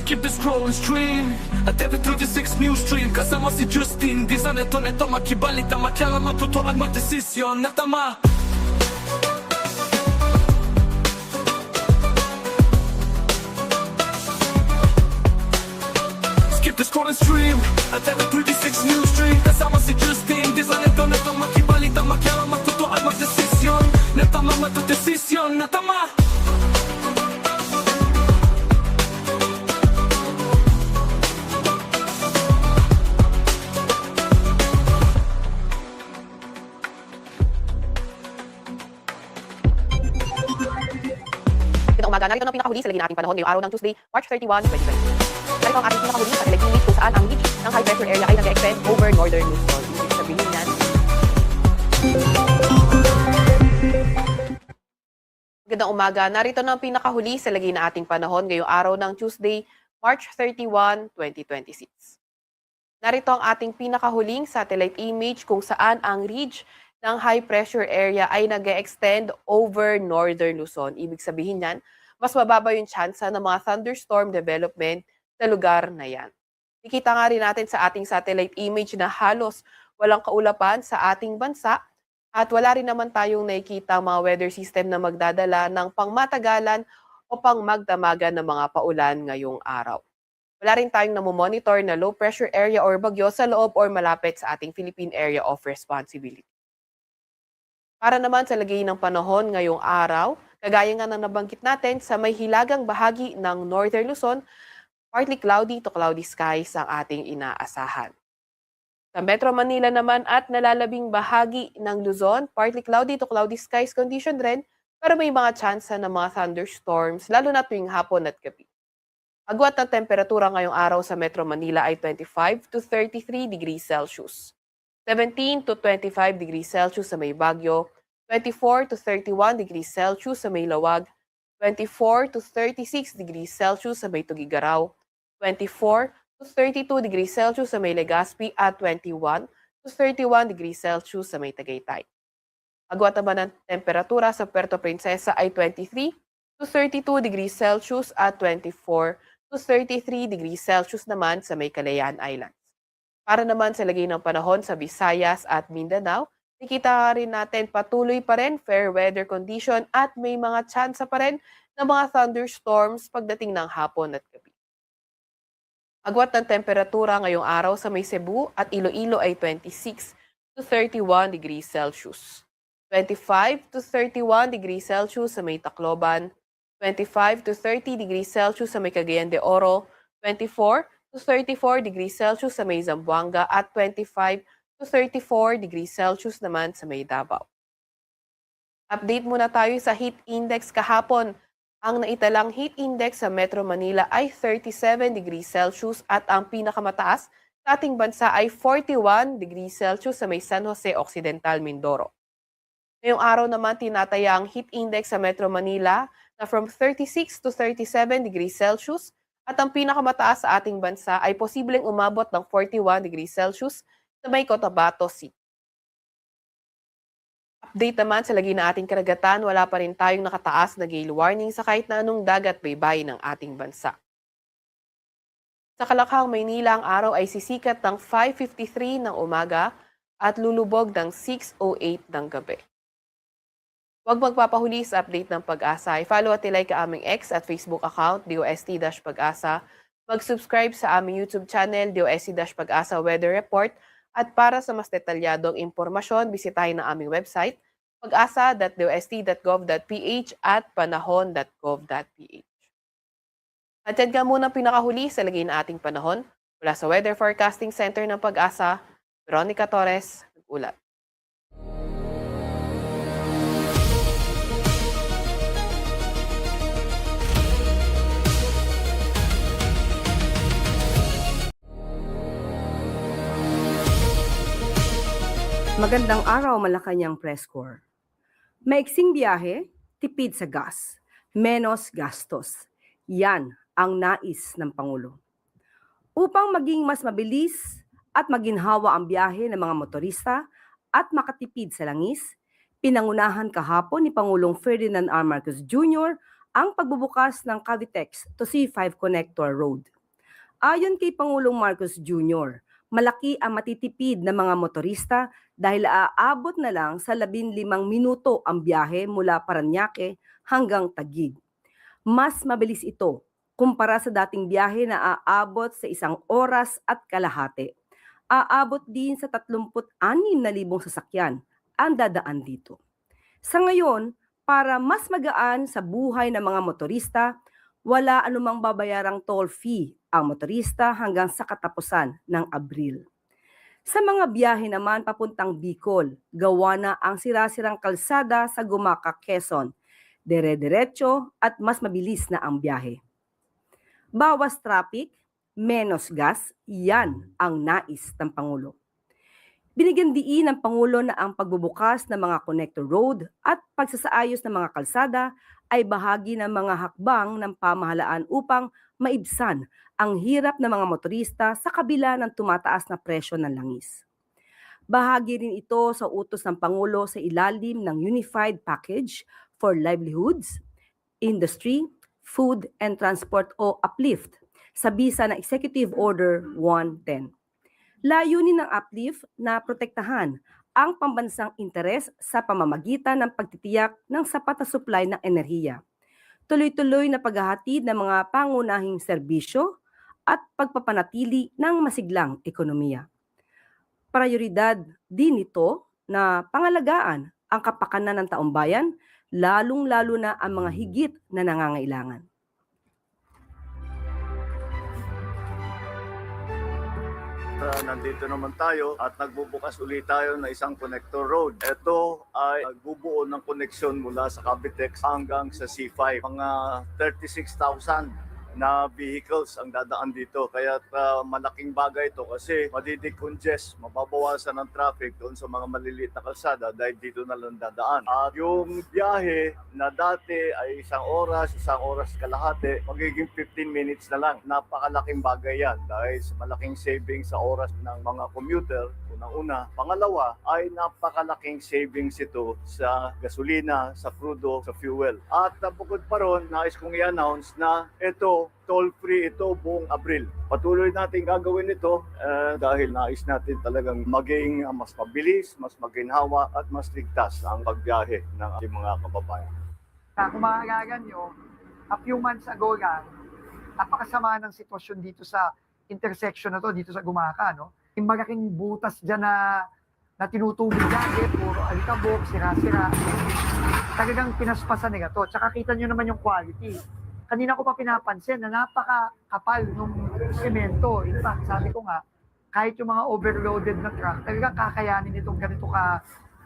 Skip the scroll and stream At every 36 news stream Kasama si Justin Di sa neto makibalita Makyala matuto at magdesisyon na tama. Skip the scroll and stream At every 36 news stream Kasama si Justin Di sa neto makibalita Makyala matuto at magdesisyon na tama. Magdesisyon na tama. Umaga, narito ng pinakahuli sa lagi nating panahon ngayong araw ng Tuesday, March 31, 2020. Narito ang ating pinakahuli sa television kung saan ang reach ng high pressure area ay nag-extend over northern Luzon. Ibig sabihin yan. Magandang umaga, narito ng pinakahuli sa lagi na ating panahon ngayong araw ng Tuesday, March 31, 2026. Narito ang ating pinakahuling satellite image kung saan ang ridge ng high pressure area ay nag-extend over northern Luzon. Ibig sabihin yan, mas mababa yung tsansa ng mga thunderstorm development sa lugar na yan. Nakita nga rin natin sa ating satellite image na halos walang kaulapan sa ating bansa at wala rin naman tayong nakikita mga weather system na magdadala ng pangmatagalan o pangmagdamagan ng mga paulan ngayong araw. Wala rin tayong namomonitor na low pressure area or bagyo sa loob or malapit sa ating Philippine Area of Responsibility. Para naman sa lagay ng panahon ngayong araw, kagaya nga ng nabanggit natin sa may hilagang bahagi ng Northern Luzon, partly cloudy to cloudy skies ang ating inaasahan. Sa Metro Manila naman at nalalabing bahagi ng Luzon, partly cloudy to cloudy skies condition rin, pero may mga tsansa ng mga thunderstorms, lalo na tuwing hapon at gabi. Agwat ng temperatura ngayong araw sa Metro Manila ay 25 to 33 degrees Celsius. 17 to 25 degrees Celsius sa may Baguio, 24 to 31 degrees Celsius sa may Lawag, 24 to 36 degrees Celsius sa may Tugigaraw, 24 to 32 degrees Celsius sa may Legazpi at 21 to 31 degrees Celsius sa may Tagaytay. Agwat naman ng temperatura sa Puerto Princesa ay 23 to 32 degrees Celsius at 24 to 33 degrees Celsius naman sa may Calayan Islands. Para naman sa lagay ng panahon sa Visayas at Mindanao, nakita rin natin patuloy pa rin fair weather condition at may mga tsansa pa rin ng mga thunderstorms pagdating ng hapon at gabi. Agwat ng temperatura ngayong araw sa may Cebu at Iloilo ay 26 to 31 degrees Celsius. 25 to 31 degrees Celsius sa may Tacloban, 25 to 30 degrees Celsius sa may Cagayan de Oro, 24 to 34 degrees Celsius sa may Zamboanga at 25 to 34 degrees Celsius naman sa may Davao. Update muna tayo sa heat index kahapon. Ang naitalang heat index sa Metro Manila ay 37 degrees Celsius at ang pinakamataas sa ating bansa ay 41 degrees Celsius sa may San Jose Occidental, Mindoro. Ngayong araw naman tinataya ang heat index sa Metro Manila na from 36 to 37 degrees Celsius at ang pinakamataas sa ating bansa ay posibleng umabot ng 41 degrees Celsius sa may Cotabato City. Update naman sa lagi na ating karagatan, wala pa rin tayong nakataas na gale warning sa kahit na anong dagat baybay ng ating bansa. Sa Kalakhang, Maynila, ang araw ay sisikat ng 5:53 ng umaga at lulubog ng 6:08 ng gabi. Huwag magpapahuli sa update ng Pag-asa. I-follow at ilike ang aming X at Facebook account, DOST-Pag-asa. Mag-subscribe sa aming YouTube channel, DOST-Pag-asa Weather Report. At para sa mas detalyadong impormasyon, bisitahin ang aming website, pag-asa.dost.gov.ph at panahon.gov.ph. At yan ka muna pinakahuli sa lagay na ating panahon. Mula sa Weather Forecasting Center ng Pag-asa, Veronica Torres, nag-ulat. Magandang araw, Malacanang Press Corps. Maiksing biyahe, tipid sa gas, menos gastos. Yan ang nais ng Pangulo. Upang maging mas mabilis at maginhawa ang biyahe ng mga motorista at makatipid sa langis, pinangunahan kahapon ni Pangulong Ferdinand R. Marcos Jr. ang pagbubukas ng Cavitex to C5 Connector Road. Ayon kay Pangulong Marcos Jr., malaki ang matitipid ng mga motorista dahil aabot na lang sa 15 minuto ang biyahe mula Parañaque hanggang Taguig. Mas mabilis ito kumpara sa dating biyahe na aabot sa 1 oras at kalahati. Aabot din sa 36,000 sasakyan ang dadaan dito. Sa ngayon, para mas magaan sa buhay ng mga motorista, wala anumang babayarang toll fee ang motorista hanggang sa katapusan ng Abril. Sa mga biyahe naman papuntang Bicol, gawa na ang sirasirang kalsada sa Gumaca, Quezon. Dire-diretso at mas mabilis na ang biyahe. Bawas traffic, menos gas, yan ang nais ng Pangulo. Binigyan diin ng Pangulo na ang pagbubukas ng mga connector road at pagsasaayos ng mga kalsada ay bahagi ng mga hakbang ng pamahalaan upang maibsan ang hirap ng mga motorista sa kabila ng tumataas na presyo ng langis. Bahagi rin ito sa utos ng Pangulo sa ilalim ng Unified Package for Livelihoods, Industry, Food and Transport o UPLIFT sa bisa ng Executive Order 110. Layunin ng UPLIFT na protektahan ang pambansang interes sa pamamagitan ng pagtitiyak ng sapat na supply ng enerhiya, tuloy-tuloy na paghahatid ng mga pangunahing serbisyo at pagpapanatili ng masiglang ekonomiya. Prioridad din ito na pangalagaan ang kapakanan ng taumbayan, lalong-lalo na ang mga higit na nangangailangan. Nandito naman tayo at nagbubukas ulit tayo ng isang connector road. Ito ay nagbubuo ng koneksyon mula sa Cavitex hanggang sa C5. Mga 36,000 na vehicles ang dadaan dito. Kaya malaking bagay ito kasi madidecongest, mababawasan ang traffic doon sa mga maliliit na kalsada dahil dito na lang dadaan. At yung biyahe na dati ay 1 oras, 1 oras kalahati, magiging 15 minutes na lang. Napakalaking bagay yan dahil sa malaking savings sa oras ng mga commuter. Unang-una. Pangalawa ay napakalaking savings ito sa gasolina, sa crudo, sa fuel. At bukod pa ron, nais kong i-announce na ito toll-free ito buong Abril. Patuloy natin gagawin ito dahil nais natin talagang maging mas mabilis, mas maginhawa at mas ligtas ang pagbiyahe ng ating mga kababayan. Kung maaalala nyo, a few months ago lang, napakasama ng sitwasyon dito sa intersection na to, dito sa Gumaca, no? Yung malaking butas dyan na tinutubig dati, puro alikabok, sira-sira. Talagang pinaspasan nila to. Tsaka kita nyo naman yung quality. Kanina ko pa pinapansin na napaka-kapal ng semento. In fact, sabi ko nga, kahit yung mga overloaded na truck, talagang kakayanin itong ganito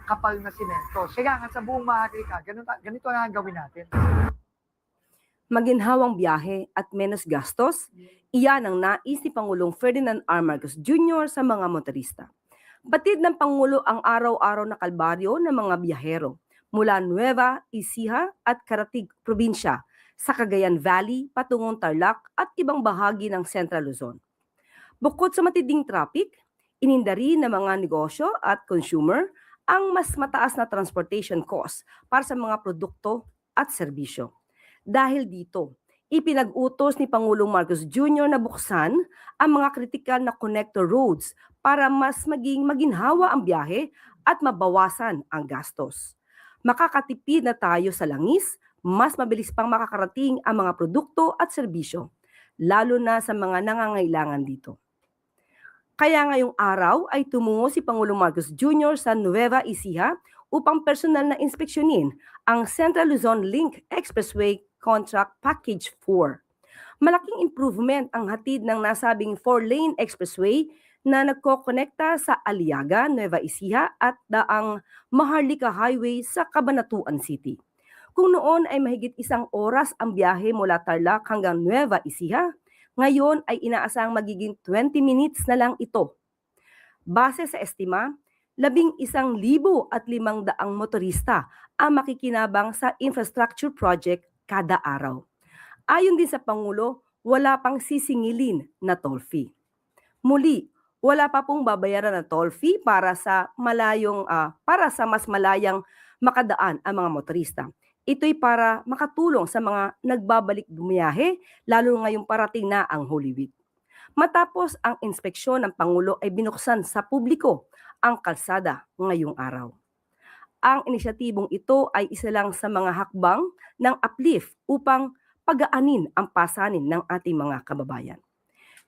kapal na semento. Kailangan sa buong Maharlika, ganito na ang gawin natin. Maginhawang biyahe at menos gastos, iyan ang nais ni Pangulong Ferdinand R. Marcos Jr. sa mga motorista. Batid ng Pangulo ang araw-araw na kalbaryo ng mga biyahero mula Nueva Ecija at Karatig Probinsya sa Cagayan Valley patungong Tarlac at ibang bahagi ng Central Luzon. Bukod sa matinding traffic, ininda rin ng mga negosyo at consumer ang mas mataas na transportation cost para sa mga produkto at serbisyo. Dahil dito, ipinag-utos ni Pangulong Marcos Jr. na buksan ang mga kritikal na connector roads para mas maging maginhawa ang biyahe at mabawasan ang gastos. Makakatipid na tayo sa langis, mas mabilis pang makakarating ang mga produkto at serbisyo, lalo na sa mga nangangailangan dito. Kaya ngayong araw ay tumungo si Pangulong Marcos Jr. sa Nueva Ecija upang personal na inspeksyonin ang Central Luzon Link Expressway Contract Package 4. Malaking improvement ang hatid ng nasabing 4-lane expressway na nagkokonekta sa Aliaga, Nueva Ecija at daang Maharlika Highway sa Cabanatuan City. Kung noon ay mahigit 1 oras ang biyahe mula Tarlac hanggang Nueva Ecija, ngayon ay inaasang magiging 20 minutes na lang ito. Base sa estima, 11,500 motorista ang makikinabang sa infrastructure project kada araw. Ayon din sa Pangulo, wala pang sisingilin na toll fee. Muli, wala pa pong babayaran na toll fee para sa mas malayang makadaan ang mga motorista. Ito'y para makatulong sa mga nagbabalik bumiyahe, lalo ngayong parating na ang Holy Week. Matapos ang inspeksyon ng Pangulo ay binuksan sa publiko ang kalsada ngayong araw. Ang inisyatibong ito ay isa lang sa mga hakbang ng uplift upang pagaanin ang pasanin ng ating mga kababayan.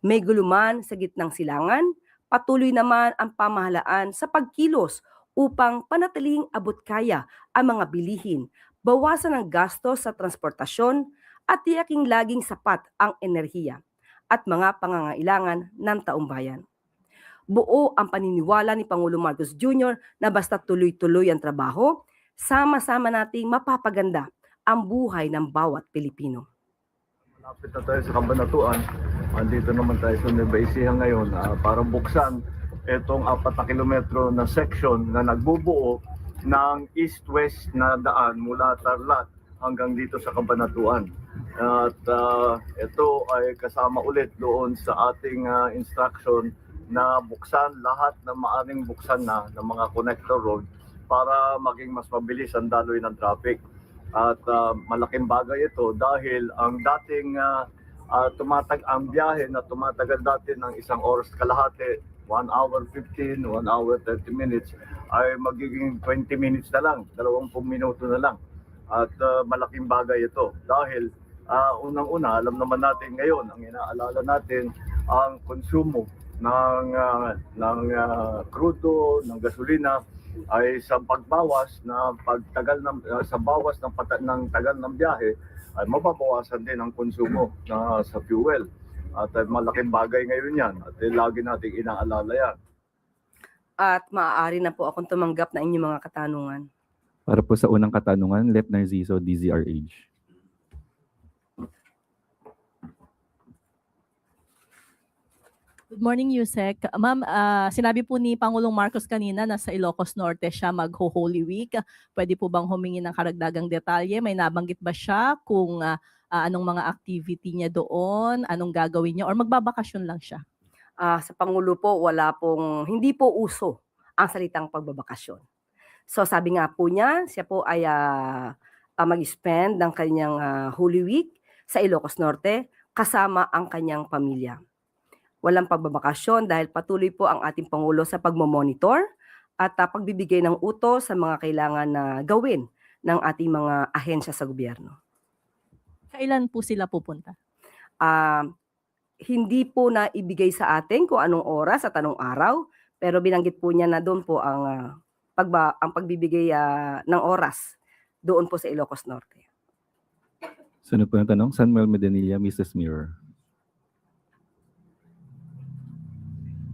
May guluman sa gitnang silangan, patuloy naman ang pamahalaan sa pagkilos upang panatiling abot kaya ang mga bilihin, bawasan ang gastos sa transportasyon at tiyaking laging sapat ang enerhiya at mga pangangailangan ng taumbayan. Buo ang paniniwala ni Pangulo Marcos Jr. na basta tuloy-tuloy ang trabaho, sama-sama nating mapapaganda ang buhay ng bawat Pilipino. Malapit na tayo sa Kabanatuan. Andito naman tayo sa Nueva Ecija ngayon para buksan itong 4 na kilometro na section na nagbubuo ng east-west na daan mula Tarlac hanggang dito sa Kabanatuan. At ito ay kasama ulit doon sa ating instruction na buksan lahat ng maaring buksan na ng mga connector road para maging mas mabilis ang daloy ng traffic. At malaking bagay ito dahil ang dating ang biyahe na tumatagal dati ng 1 oras kalahati, 1 hour 15, 1 hour 30 minutes, ay magiging 20 minutes na lang, 20 minuto na lang. At malaking bagay ito dahil unang-una, alam naman natin ngayon, ang inaalala natin ang konsumo ng krudo, ng gasolina ay sa pagbawas na pagtagal sa bawas ng tagal ng biyahe ay mababawasan din ang konsumo sa fuel. At malaking bagay ngayon yan at lagi nating inaalala yan. At maaari na po akong tumanggap na inyong mga katanungan. Para po sa unang katanungan, Lep Narciso, DZRH. Good morning, Yusek. Ma'am, sinabi po ni Pangulong Marcos kanina na sa Ilocos Norte siya mag-Holy Week. Pwede po bang humingi ng karagdagang detalye? May nabanggit ba siya kung anong mga activity niya doon, anong gagawin niya, or magbabakasyon lang siya? Sa Pangulo po, hindi po uso ang salitang pagbabakasyon. So sabi nga po niya, siya po ay mag-spend ng kanyang Holy Week sa Ilocos Norte kasama ang kanyang pamilya. Walang pagbabakasyon dahil patuloy po ang ating Pangulo sa pagmomonitor at pagbibigay ng utos sa mga kailangan na gawin ng ating mga ahensya sa gobyerno. Kailan po sila pupunta? Hindi po na ibigay sa atin kung anong oras at anong araw, pero binanggit po niya na doon po ang pagbibigay ng oras doon po sa Ilocos Norte. Sunod po na tanong, Samuel Medinilla, Mrs. Mirror.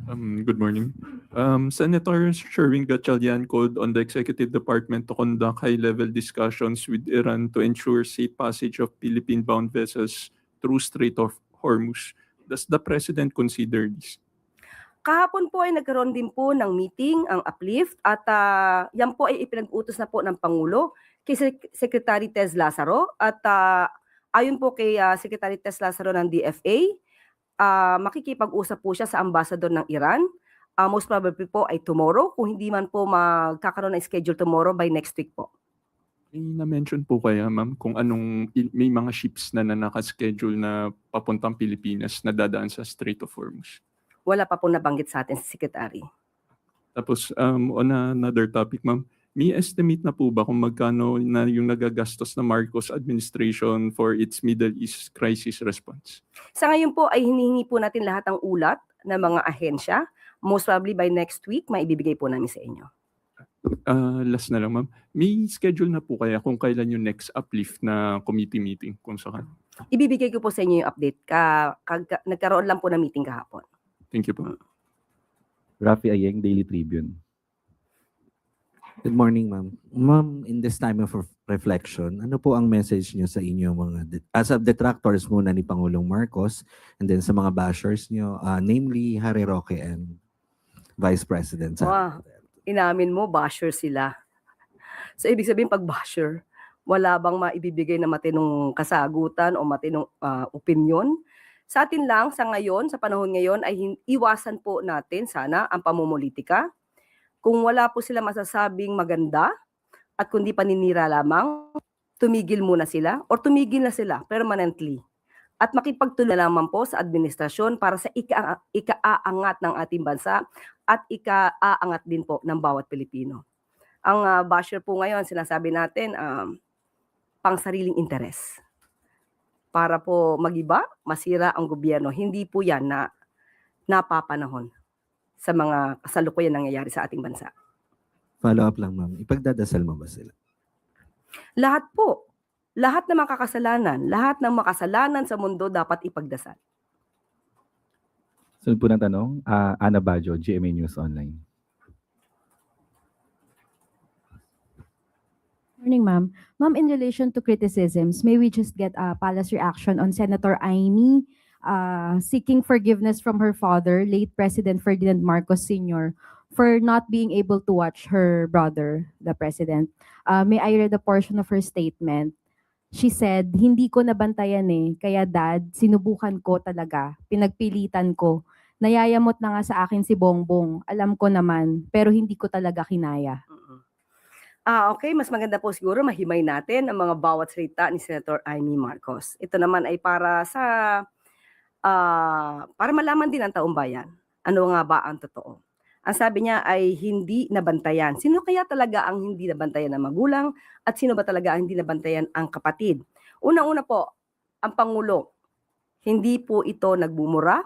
Good morning. Senator Sherwin Gatchalian called on the Executive Department to conduct high-level discussions with Iran to ensure safe passage of Philippine-bound vessels through Strait of Hormuz. Does the President consider this? Kahapon po ay nagkaroon din po ng meeting ang uplift at yan po ay ipinag-utos na po ng Pangulo kay Secretary Tez Lazaro at ayon po kay Secretary Tez Lazaro ng DFA, makikipag-usap po siya sa ambassador ng Iran. Most probably po ay tomorrow, kung hindi man po magkakaroon ng schedule tomorrow, by next week po. May na-mention po kaya, ma'am, kung may mga ships na naka-schedule na papuntang Pilipinas na dadaan sa Strait of Hormuz? Wala pa po nabanggit sa atin si Secretary. Tapos, on another topic, ma'am, may estimate na po ba kung magkano na yung nagagastos na Marcos administration for its Middle East crisis response? Sa ngayon po ay hinihingi po natin lahat ng ulat ng mga ahensya. Most probably by next week, maibibigay po namin sa inyo. Last na lang, ma'am. May schedule na po kaya kung kailan yung next uplift na committee meeting kung saan? Ibibigay ko po sa inyo yung update. Nagkaroon lang po ng meeting kahapon. Thank you po. Rafi Ayeng, Daily Tribune. Good morning, ma'am. Ma'am, in this time of reflection, ano po ang message niyo sa inyo as of detractors muna ni Pangulong Marcos and then sa mga bashers niyo, namely Harry Roque and Vice President Sara? Inamin mo, basher sila. So ibig sabihin pag basher, wala bang maibibigay na matinong kasagutan o matinong opinion? Sa atin lang, sa ngayon, sa panahon ngayon, ay iwasan po natin sana ang pamumulitika. Kung wala po sila masasabing maganda at kundi paninira lamang, tumigil muna sila or tumigil na sila permanently. at makipagtulungan naman po sa administrasyon para sa ikaaangat ng ating bansa at ikaaangat din po ng bawat Pilipino. Ang basher po ngayon, sinasabi natin, pang sariling interes. Para po magiba, masira ang gobyerno. Hindi po yan na napapanahon sa mga kasalukuyan nangyayari sa ating bansa. Follow up lang, ma'am. Ipagdadasal mo ba sila? Lahat po, lahat ng makasalanan sa mundo dapat ipagdasal. Sunod po ng tanong, Ana Bajo, GMA News Online. Morning, ma'am. Ma'am, in relation to criticisms, may we just get a palace reaction on Senator Aimee seeking forgiveness from her father, late President Ferdinand Marcos Sr., for not being able to watch her brother, the president. May I read a portion of her statement? She said, "Hindi ko nabantayan kaya dad, sinubukan ko talaga, pinagpilitan ko. Nayayamot na nga sa akin si Bongbong, alam ko naman, pero hindi ko talaga kinaya." Okay, mas maganda po siguro mahimay natin ang mga bawat salita ni Senator Aimee Marcos. Ito naman ay para para malaman din ng taong bayan. Ano nga ba ang totoo? Ang sabi niya ay hindi nabantayan. Sino kaya talaga ang hindi nabantayan ng magulang at sino ba talaga ang hindi nabantayan ang kapatid? Unang-una po, ang Pangulo, hindi po ito nagbumura,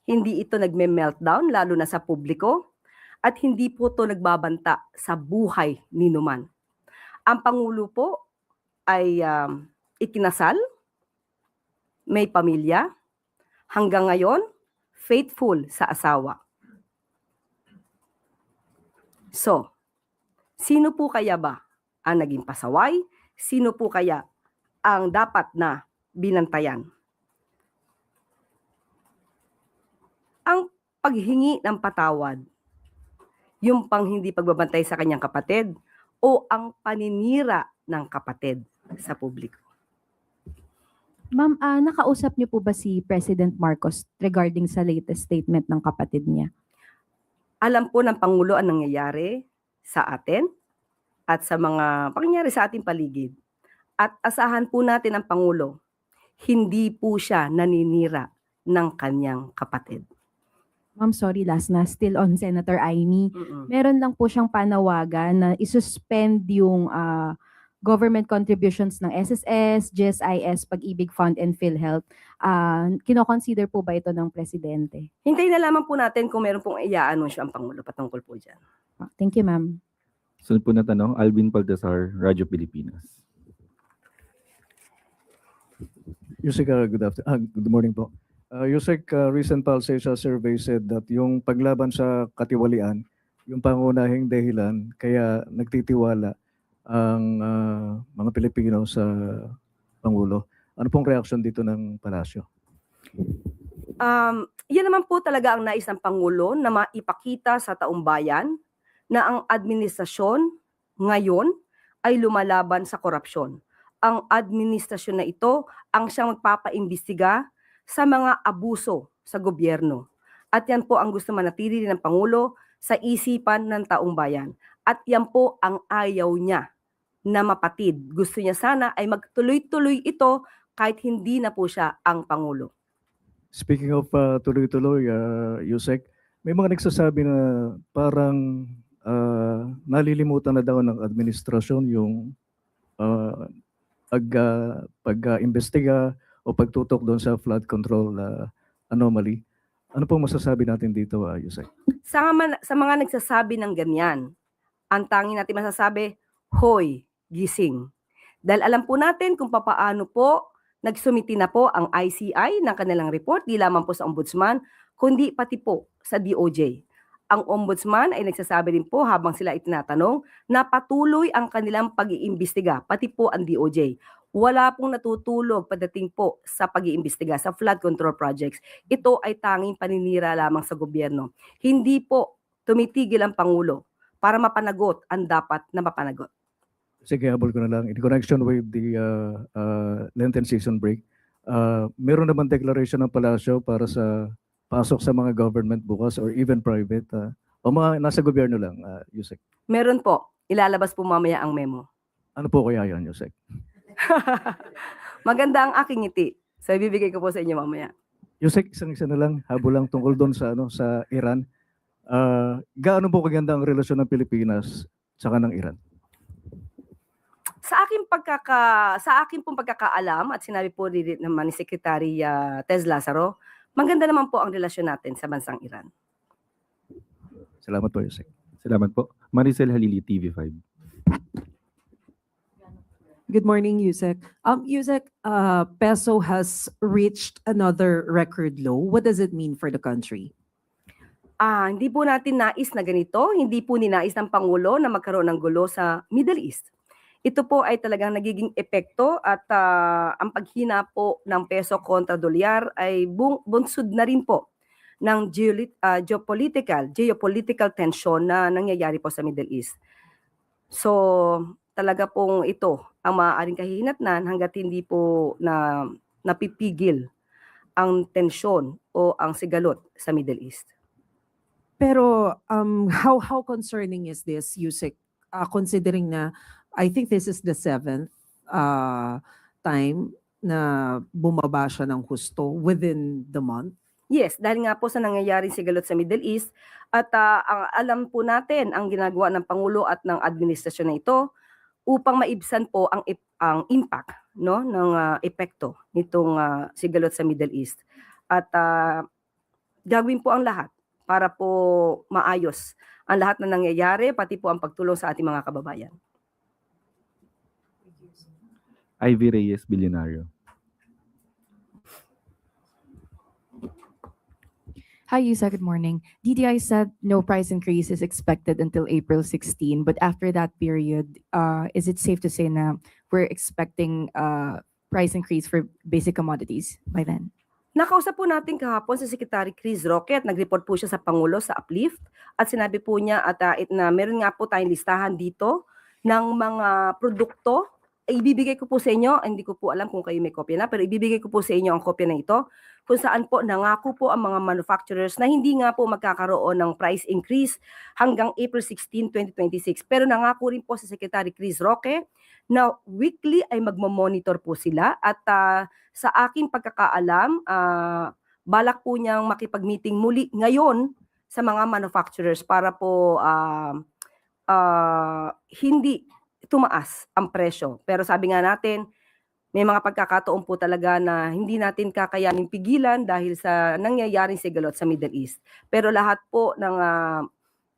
hindi ito nagme-meltdown lalo na sa publiko, at hindi po ito nagbabanta sa buhay ni numan. Ang Pangulo po ay ikinasal, may pamilya, hanggang ngayon, faithful sa asawa. So, sino po kaya ba ang naging pasaway? Sino po kaya ang dapat na binantayan? Ang paghingi ng patawad, yung pang hindi pagbabantay sa kanyang kapatid, o ang paninira ng kapatid sa publiko? Ma'am, nakausap niyo po ba si President Marcos regarding sa latest statement ng kapatid niya? Alam po ng Pangulo ang nangyayari sa atin at sa mga pangyayari sa ating paligid. At asahan po natin ang Pangulo, hindi po siya naninira ng kanyang kapatid. Ma'am, sorry, last na, still on Senator Aimee. Meron lang po siyang panawagan na isuspend yung government contributions ng SSS, GSIS, Pag-ibig Fund, and PhilHealth. Kino-consider po ba ito ng Presidente? Hintayin na lamang po natin kung meron pong i-anunsyo ang Pangulo patungkol po dyan. Thank you, ma'am. Sunod po na tanong, Alvin Baltasar, Radyo Pilipinas. Yusek, good morning po. Yusek, recent Palsesa survey said that yung paglaban sa katiwalian, yung pangunahing dahilan kaya nagtitiwala ang mga Pilipino sa Pangulo. Ano pong reaksyon dito ng Palasyo? Yan naman po talaga ang nais ng Pangulo na maipakita sa taong bayan na ang administrasyon ngayon ay lumalaban sa korupsyon. Ang administrasyon na ito ang siyang magpapaimbestiga sa mga abuso sa gobyerno. At yan po ang gusto manatili ng Pangulo sa isipan ng taong bayan. At yan po ang ayaw niya na mapatid. Gusto niya sana ay magtuloy-tuloy ito kahit hindi na po siya ang Pangulo. Speaking of tuloy-tuloy, Yusek, may mga nagsasabi na parang nalilimutan na daw ng administrasyon yung pag-imbestiga o pagtutok doon sa flood control anomaly. Ano pong masasabi natin dito, Yusek? Sa mga nagsasabi ng ganyan, ang tanging natin masasabi, hoy, gising. Dahil alam po natin kung papaano po nagsumiti na po ang ICI ng kanilang report, di lamang po sa Ombudsman, kundi pati po sa DOJ. Ang Ombudsman ay nagsasabi din po habang sila itinatanong na patuloy ang kanilang pag-iimbestiga, pati po ang DOJ. Wala pong natutulog pagdating po sa pag-iimbestiga sa flood control projects. Ito ay tanging paninira lamang sa gobyerno. Hindi po tumitigil ang Pangulo para mapanagot ang dapat na mapanagot. Sige, habol ko na lang. In connection with the Lenten season break, meron naman declaration ng Palasyo para sa pasok sa mga government bukas or even private o mga nasa gobyerno lang, Yusek? Meron po. Ilalabas po mamaya ang memo. Ano po kaya yan, Yusek? Maganda ang aking ngiti. So ibibigay ko po sa inyo mamaya. Yusek, isang-isa na lang, habol lang tungkol doon sa sa Iran. Gaano po kaganda ang relasyon ng Pilipinas saka ng Iran? Sa akin pong pagkakaalam at sinabi po rin naman ni Secretary Tez Lazaro, maganda naman po ang relasyon natin sa bansang Iran. Salamat po, Yusek. Salamat po. Maricel Halili, TV5. Good morning, Yusek. Yusek, peso has reached another record low. What does it mean for the country? Hindi po natin nais na ganito, hindi po ninais ng Pangulo na magkaroon ng gulo sa Middle East. Ito po ay talagang nagiging epekto at ang paghina po ng peso kontra dolyar ay bunsod na rin po ng geopolitical tension na nangyayari po sa Middle East. So, talaga pong ito ang maaaring kahihinatnan hanggat hindi po napipigil ang tensyon o ang sigalot sa Middle East. Pero how concerning is this, Yusek, considering na I think this is the 7th time na bumaba siya ng husto within the month? Yes, dahil nga po sa nangyayaring sigalot sa Middle East at alam po natin ang ginagawa ng Pangulo at ng administrasyon na ito upang maibsan po ang impact ng epekto nitong sigalot sa Middle East. At gagawin po ang lahat para po maayos ang lahat na nangyayari, pati po ang pagtulong sa ating mga kababayan. Ivy Reyes, Bilyonaryo. Hi, Yusa. Good morning. DTI said no price increase is expected until April 16, but after that period, is it safe to say na we're expecting price increase for basic commodities by then? Nakausap po natin kahapon si Secretary Chris Roque at nag-report po siya sa Pangulo sa Uplift at sinabi po niya at na meron nga po tayong listahan dito ng mga produkto. Ibibigay ko po sa inyo, hindi ko po alam kung kayo may kopya na, pero ibibigay ko po sa inyo ang kopya na ito kung saan po nangako po ang mga manufacturers na hindi nga po magkakaroon ng price increase hanggang April 16, 2026. Pero nangako rin po si Secretary Chris Roque na weekly ay magmo-monitor po sila at sa aking pagkakaalam, balak po niyang makipag-meeting muli ngayon sa mga manufacturers para po hindi tumaas ang presyo. Pero sabi nga natin, may mga pagkakataon po talaga na hindi natin kakayanin pigilan dahil sa nangyayaring sigalot sa Middle East. Pero lahat po ng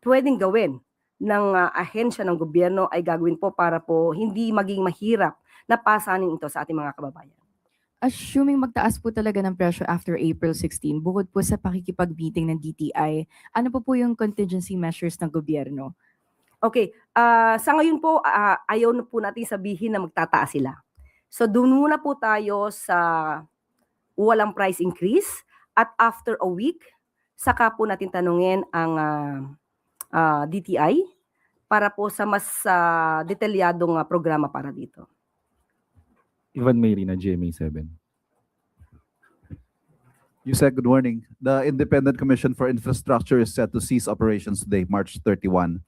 pwedeng gawin ng ahensya ng gobyerno ay gagawin po para po hindi maging mahirap na pasanin ito sa ating mga kababayan. Assuming magtaas po talaga ng presyo after April 16, bukod po sa pakikipag-meeting ng DTI, ano po yung contingency measures ng gobyerno? Okay, sa ngayon po, ayaw na po natin sabihin na magtataas sila. So doon muna po tayo sa walang price increase at after a week, saka po natin tanungin ang DTI para po sa mas detalyadong programa para dito. Ivan Mayrina, GMA7. Yusek, good morning. The Independent Commission for Infrastructure is set to cease operations today, March 31.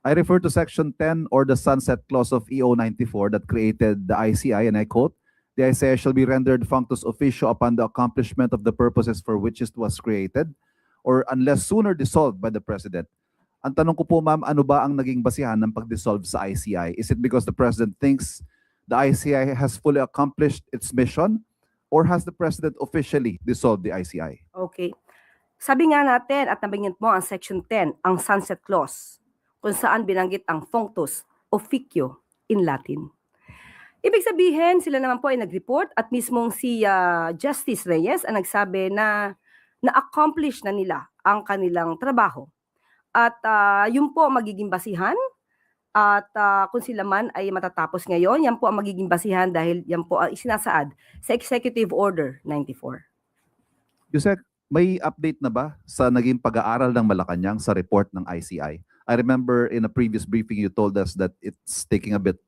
I refer to Section 10 or the sunset clause of EO 94 that created the ICI, and I quote, "The ICI shall be rendered functus officio upon the accomplishment of the purposes for which it was created, or unless sooner dissolved by the President." Ang tanong ko po, ma'am, ano ba ang naging basihan ng pag-dissolve sa ICI? Is it because the President thinks the ICI has fully accomplished its mission, or has the President officially dissolved the ICI? Okay. Sabi nga natin at nabanggit mo ang Section 10, ang sunset clause, kung saan binanggit ang functus officio in Latin. Ibig sabihin, sila naman po ay nag-report at mismong si Justice Reyes ang nagsabi na na-accomplish na nila ang kanilang trabaho. At yun po ang magiging basihan at kung sila man ay matatapos ngayon, yan po ang magiging basihan dahil yan po ang isinasaad sa Executive Order 94. Yusek, may update na ba sa naging pag-aaral ng Malacanang sa report ng ICI? I remember in a previous briefing you told us that it's taking a bit,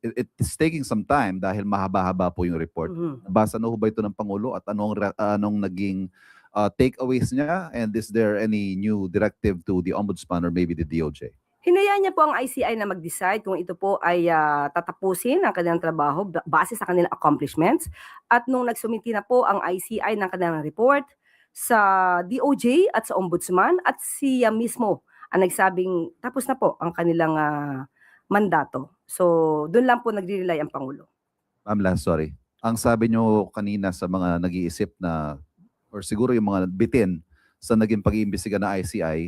it's taking some time dahil mahaba-haba po yung report. Nabasa na ho ba ito ng Pangulo at anong naging takeaways niya? And is there any new directive to the Ombudsman or maybe the DOJ? Hinayaan niya po ang ICI na mag-decide kung ito po ay tatapusin ang kanilang trabaho base sa kanilang accomplishments. At nung nagsumiti na po ang ICI ng kanilang report sa DOJ at sa Ombudsman at siya mismo ang nagsabing tapos na po ang kanilang mandato. So, doon lang po nagre-rely ang Pangulo. Ma'am Lance, sorry. Ang sabi nyo kanina sa mga nag-iisip na, or siguro yung mga bitin sa naging pag-iimbestiga ng ICI,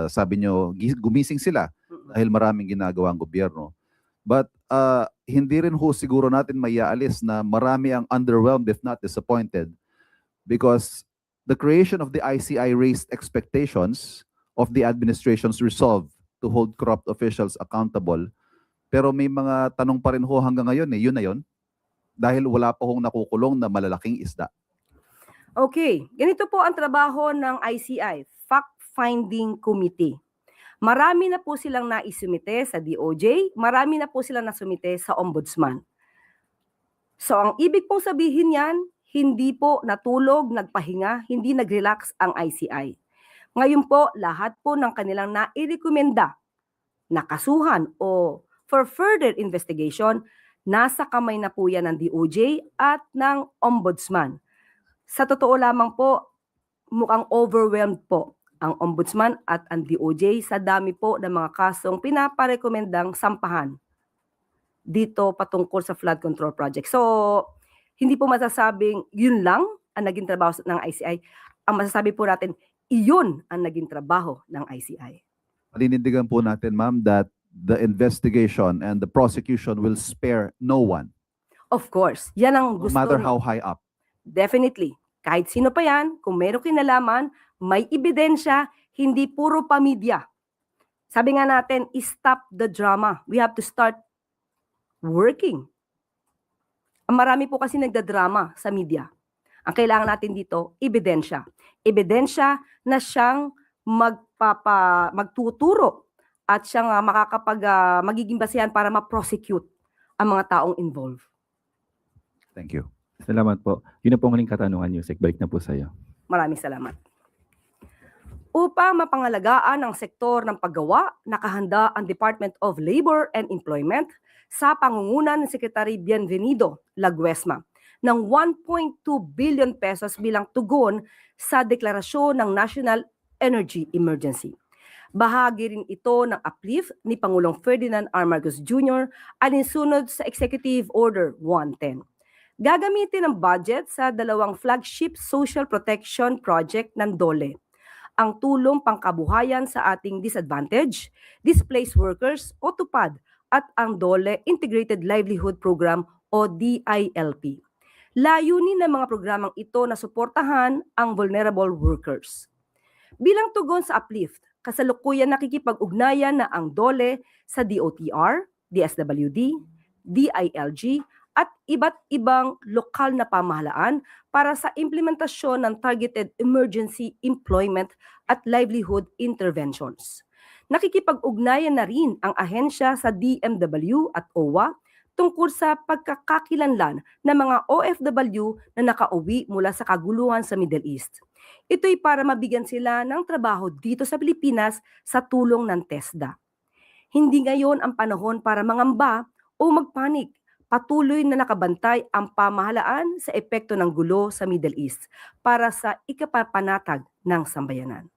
sabi nyo, gumising sila dahil maraming ginagawa ang gobyerno. But hindi rin ho siguro natin mayaalis na marami ang underwhelmed if not disappointed because the creation of the ICI raised expectations of the administration's resolve to hold corrupt officials accountable. Pero may mga tanong pa rin ho hanggang ngayon yun na yun. Dahil wala pa hong nakukulong na malalaking isda. Okay, ganito po ang trabaho ng ICI, Fact-Finding Committee. Marami na po silang naisumite sa DOJ, marami na po silang nasumite sa Ombudsman. So ang ibig pong sabihin yan, hindi po natulog, nagpahinga, hindi nag-relax ang ICI. Ngayon po, lahat po ng kanilang nairekomenda, nakasuhan o for further investigation, nasa kamay na po yan ng DOJ at ng Ombudsman. Sa totoo lamang po, mukhang overwhelmed po ang Ombudsman at ang DOJ sa dami po ng mga kasong pinaparekomendang sampahan dito patungkol sa flood control project. So, hindi po masasabing yun lang ang naging trabaho ng ICI. Ang masasabi po natin, iyon ang naging trabaho ng ICI. Paninindigan po natin, ma'am, that the investigation and the prosecution will spare no one. Of course, yan ang No gusto matter ni- how high up. Definitely. Kahit sino pa yan, kung meron kinalaman, may ebidensya, hindi puro pamilya. Sabi nga natin, stop the drama. We have to start working. Ang marami po kasi nagdadrama sa media. Ang kailangan natin dito, ebidensya. Ebidensya na siyang magtuturo at siyang magiging basehan para ma-prosecute ang mga taong involved. Thank you. Salamat po. Yun na po ang huling katanungan, Yusek. Balik na po sa iyo. Maraming salamat. Upang mapangalagaan ang sektor ng paggawa, nakahanda ang Department of Labor and Employment sa pangunguna ni Secretary Bienvenido Laguesma ng 1.2 billion pesos bilang tugon sa deklarasyon ng National Energy Emergency. Bahagi rin ito ng uplift ni Pangulong Ferdinand R. Marcos Jr. alinsunod sa Executive Order 110. Gagamitin ang budget sa dalawang flagship social protection project ng DOLE. Ang tulong pangkabuhayan sa ating disadvantaged, displaced workers o TUPAD at ang DOLE Integrated Livelihood Program o DILP. Layunin ng mga programang ito na suportahan ang vulnerable workers. Bilang tugon sa uplift, kasalukuyan nakikipag-ugnayan na ang DOLE sa DOTR, DSWD, DILG, at iba't ibang lokal na pamahalaan para sa implementasyon ng targeted emergency employment at livelihood interventions. Nakikipag-ugnayan na rin ang ahensya sa DMW at OWA tungkol sa pagkakakilanlan ng mga OFW na nakauwi mula sa kaguluhan sa Middle East. Ito'y para mabigyan sila ng trabaho dito sa Pilipinas sa tulong ng TESDA. Hindi ngayon ang panahon para mangamba o magpanik. Patuloy na nakabantay ang pamahalaan sa epekto ng gulo sa Middle East para sa ikapapanatag ng sambayanan.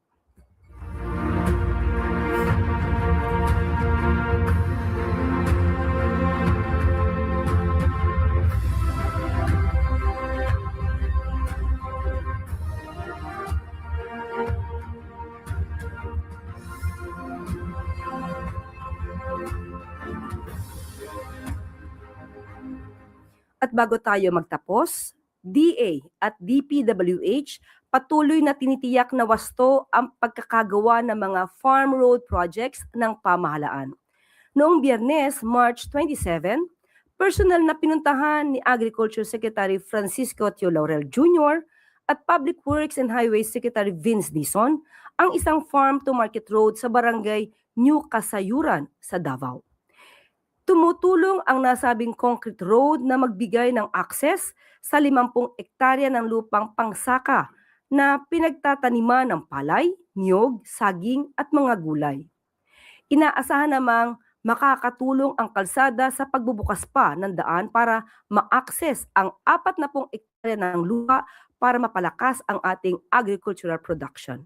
At bago tayo magtapos, DA at DPWH patuloy na tinitiyak na wasto ang pagkakagawa ng mga farm road projects ng pamahalaan. Noong Biyernes, March 27, personal na pinuntahan ni Agriculture Secretary Francisco Tio Laurel Jr. at Public Works and Highways Secretary Vince Dizon ang isang farm-to-market road sa barangay New Kasayuran sa Davao. Tumutulong ang nasabing concrete road na magbigay ng access sa 50 ektarya ng lupang pangsaka na pinagtataniman ng palay, niyog, saging at mga gulay. Inaasahan namang makakatulong ang kalsada sa pagbubukas pa ng daan para ma-access ang 40 hektarya ng lupa para mapalakas ang ating agricultural production.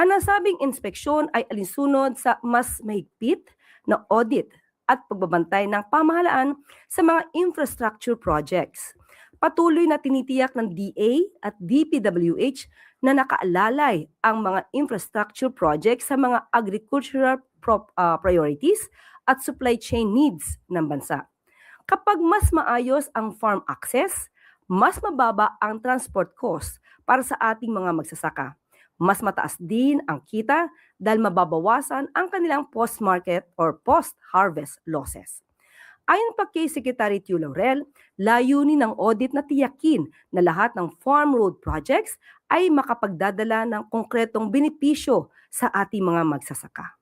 Ang nasabing inspeksyon ay alinsunod sa mas mahigpit na audit at pagbabantay ng pamahalaan sa mga infrastructure projects. Patuloy na tinitiyak ng DA at DPWH na nakaalalay ang mga infrastructure projects sa mga agricultural priorities at supply chain needs ng bansa. Kapag mas maayos ang farm access, mas mababa ang transport cost para sa ating mga magsasaka. Mas mataas din ang kita dahil mababawasan ang kanilang post-market or post-harvest losses. Ayon pa kay Secretary Tio Laurel, layunin ng audit na tiyakin na lahat ng farm road projects ay makapagdadala ng konkretong benepisyo sa ating mga magsasaka.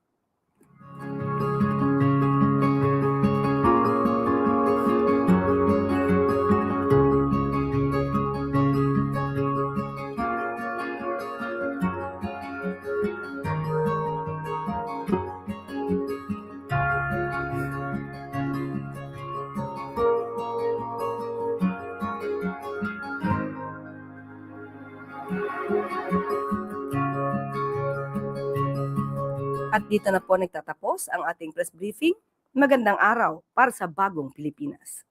At dito na po nagtatapos ang ating press briefing. Magandang araw para sa bagong Pilipinas.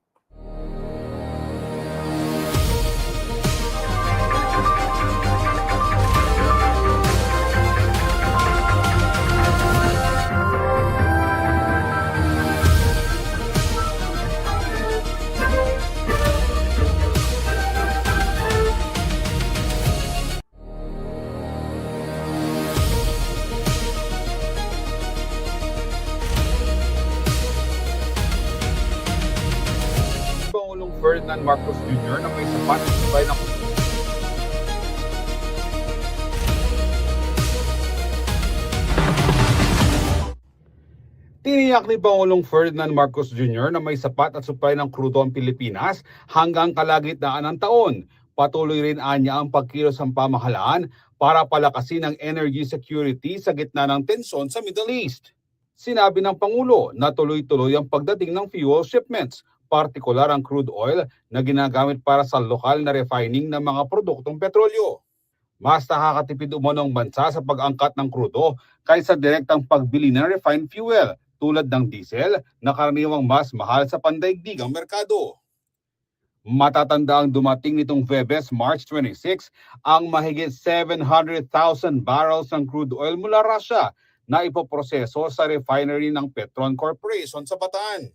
Pangulong Ferdinand Marcos Jr. na may sapat na supply ng Tiniyak ni Pangulong Ferdinand Marcos Jr. na may sapat at supply ng krudo ang Pilipinas hanggang kalagitnaan ng taon. Patuloy rin anya ang pagkilos ng pamahalaan para palakasin ang energy security sa gitna ng tensyon sa Middle East. Sinabi ng Pangulo na tuloy-tuloy ang pagdating ng fuel shipments, partikular ang crude oil na ginagamit para sa lokal na refining ng mga produktong petrolyo. Mas nakakatipid umanong bansa sa pag-angkat ng krudo kaysa direktang pagbili ng refined fuel tulad ng diesel na karaniwang mas mahal sa pandaigdigang merkado. Matatanda ang dumating nitong Huwebes, March 26, ang mahigit 700,000 barrels ng crude oil mula Russia na ipoproseso sa refinery ng Petron Corporation sa Bataan.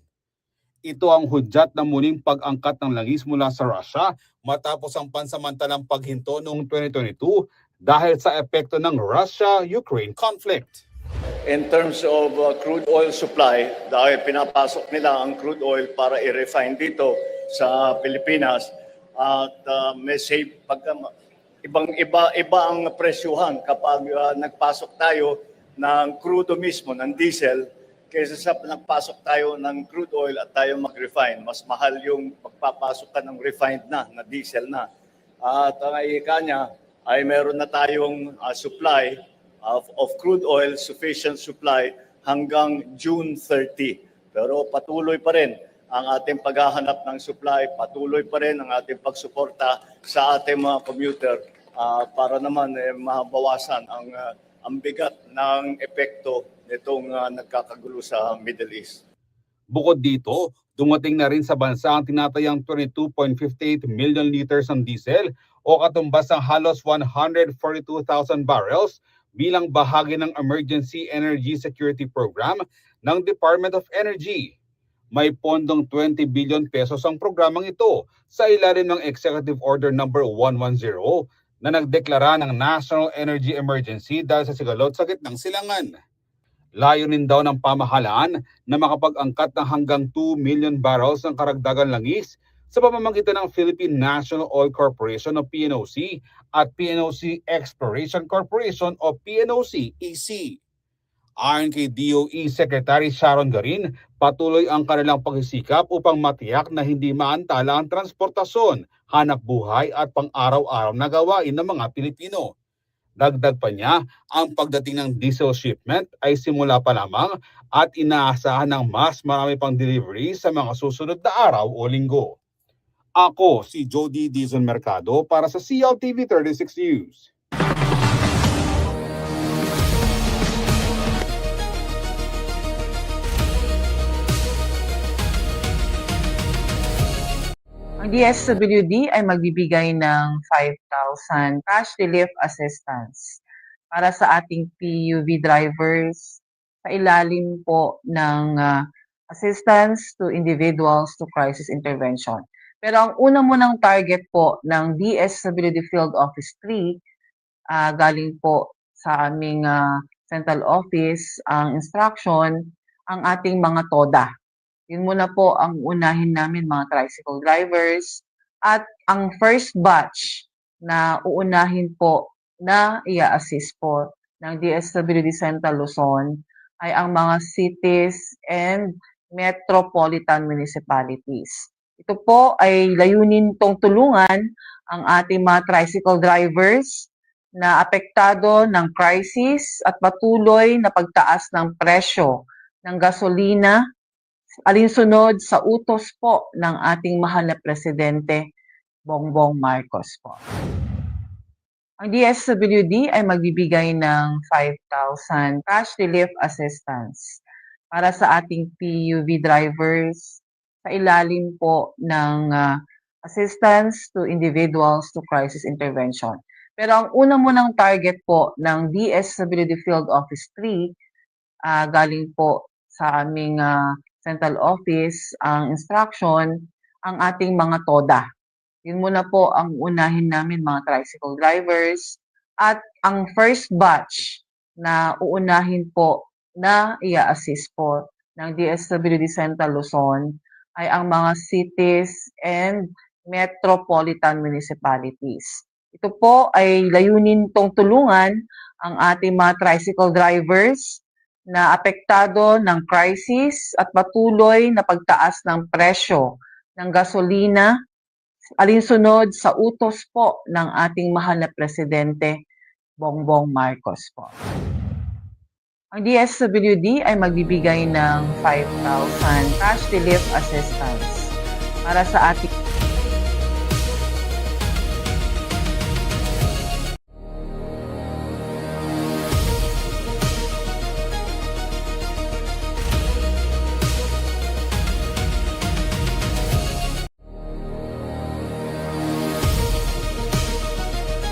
Ito ang hudyat na muling pag-angkat ng langis mula sa Russia matapos ang pansamantalang paghinto noong 2022 dahil sa epekto ng Russia-Ukraine conflict. In terms of crude oil supply, dahil pinapasok nila ang crude oil para i-refine dito sa Pilipinas at may save iba ang presyuhan kapag nagpasok tayo ng crudo mismo, ng diesel, kaysa sa nagpasok tayo ng crude oil at tayo mag-refine. Mas mahal yung magpapasok ka ng refined na diesel na. At ang ika niya ay meron na tayong supply of crude oil, sufficient supply hanggang June 30. Pero patuloy pa rin ang ating paghahanap ng supply, patuloy pa rin ang ating pagsuporta sa ating mga commuter para naman mabawasan ang bigat ng epekto nitong nagkakagulo sa Middle East. Bukod dito, dumating na rin sa bansa ang tinatayang 22.58 million liters ng diesel o katumbas ng halos 142,000 barrels bilang bahagi ng Emergency Energy Security Program ng Department of Energy. May pondong 20 billion pesos ang programang ito sa ilalim ng Executive Order No. 110 na nagdeklara ng National Energy Emergency dahil sa sigalot sa gitnang silangan. Layunin daw ng pamahalaan na makapag-angkat ng hanggang 2 million barrels ng karagdagan langis sa pamamagitan ng Philippine National Oil Corporation o PNOC at PNOC Exploration Corporation o PNOC-EC. Ayon kay DOE Secretary Sharon Garin, patuloy ang kanilang pagsisikap upang matiyak na hindi maantala ang transportasyon, hanap buhay at pang-araw-araw na gawain ng mga Pilipino. Dagdag pa niya, ang pagdating ng diesel shipment ay simula pa lamang at inaasahan ng mas marami pang delivery sa mga susunod na araw o linggo. Ako si Jody Dizon Mercado para sa CLTV 36 News. Ang DSWD ay magbibigay ng 5,000 cash relief assistance para sa ating PUV drivers sa ilalim po ng assistance to individuals to crisis intervention. Pero ang una munang target po ng DSWD Field Office 3, galing po sa aming central office, ang instruction, ang ating mga TODA. Yun muna po ang unahin namin, mga tricycle drivers. At ang first batch na uunahin po na i-assist po ng DSWD Central Luzon ay ang mga cities and metropolitan municipalities. Ito po ay layunin tong tulungan ang ating mga tricycle drivers na apektado ng crisis at patuloy na pagtaas ng presyo ng gasolina, alinsunod sa utos po ng ating mahal na Presidente Bongbong Marcos po. Ang DSWD ay magbibigay ng 5,000 cash relief assistance para sa ating PUV drivers sa ilalim po ng assistance to individuals to crisis intervention. Pero ang una munang target po ng DSWD Field Office 3, galing po sa aming central office, ang instruction, ang ating mga TODA. Yun muna po ang unahin namin, mga tricycle drivers. At ang first batch na uunahin po na i-assist po ng DSWD Central Luzon ay ang mga cities and metropolitan municipalities. Ito po ay layunin tong tulungan ang ating mga tricycle drivers na apektado ng crisis at patuloy na pagtaas ng presyo ng gasolina, alinsunod sa utos po ng ating mahal na Presidente Bongbong Marcos po. Ang DSWD ay magbibigay ng 5,000 cash relief assistance para sa ating